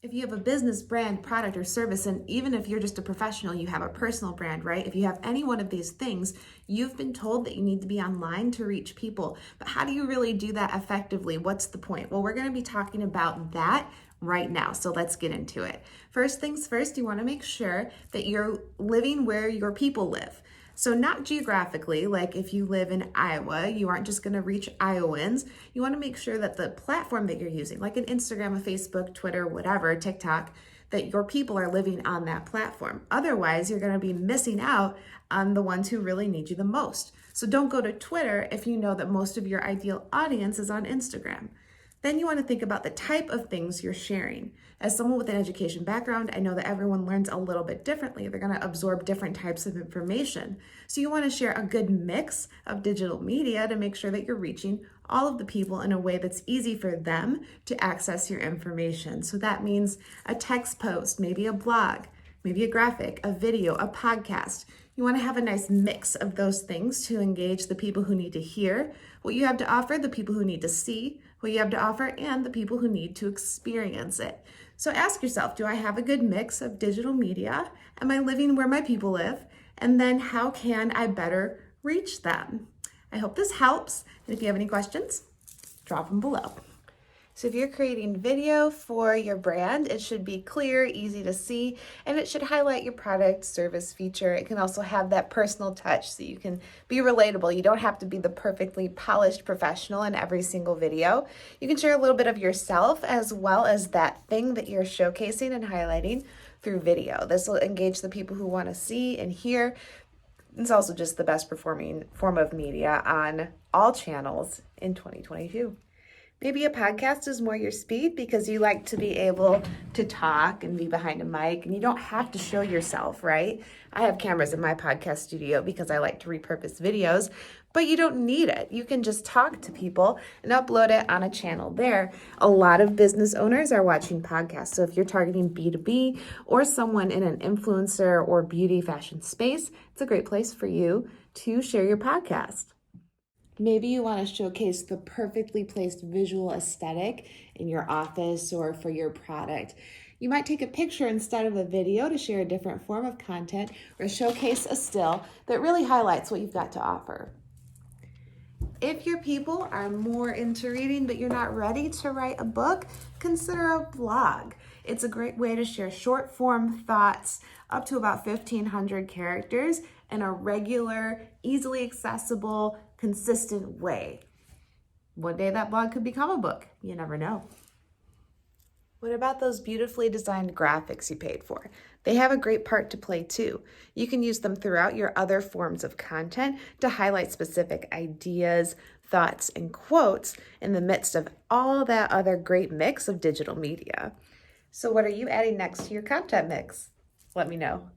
If you have a business brand, product, or service, and even if you're just a professional, you have a personal brand, right? If you have any one of these things, you've been told that you need to be online to reach people. But how do you really do that effectively? What's the point? Well, we're going to be talking about that right now. So let's get into it. First things first, you want to make sure that you're living where your people live. So not geographically, like if you live in Iowa, you aren't just gonna reach Iowans. You wanna make sure that the platform that you're using, like an Instagram, a Facebook, Twitter, whatever, TikTok, that your people are living on that platform. Otherwise, you're gonna be missing out on the ones who really need you the most. So don't go to Twitter if you know that most of your ideal audience is on Instagram. Then you want to think about the type of things you're sharing. As someone with an education background, I know that everyone learns a little bit differently. They're going to absorb different types of information. So you want to share a good mix of digital media to make sure that you're reaching all of the people in a way that's easy for them to access your information. So that means a text post, maybe a blog, maybe a graphic, a video, a podcast. You want to have a nice mix of those things to engage the people who need to hear what you have to offer, the people who need to see what you have to offer, and the people who need to experience it. So ask yourself, do I have a good mix of digital media? Am I living where my people live? And then how can I better reach them? I hope this helps. And if you have any questions, drop them below. So if you're creating video for your brand, it should be clear, easy to see, and it should highlight your product, service, feature. It can also have that personal touch so you can be relatable. You don't have to be the perfectly polished professional in every single video. You can share a little bit of yourself as well as that thing that you're showcasing and highlighting through video. This will engage the people who want to see and hear. It's also just the best performing form of media on all channels in 2022. Maybe a podcast is more your speed because you like to be able to talk and be behind a mic and you don't have to show yourself, right? I have cameras in my podcast studio because I like to repurpose videos, but you don't need it. You can just talk to people and upload it on a channel there. A lot of business owners are watching podcasts. So if you're targeting B2B or someone in an influencer or beauty fashion space, it's a great place for you to share your podcast. Maybe you want to showcase the perfectly placed visual aesthetic in your office or for your product. You might take a picture instead of a video to share a different form of content or showcase a still that really highlights what you've got to offer. If your people are more into reading but you're not ready to write a book, consider a blog. It's a great way to share short form thoughts up to about 1,500 characters in a regular, easily accessible, consistent way. One day that blog could become a book. You never know. What about those beautifully designed graphics you paid for? They have a great part to play too. You can use them throughout your other forms of content to highlight specific ideas, thoughts, and quotes in the midst of all that other great mix of digital media. So what are you adding next to your content mix? Let me know.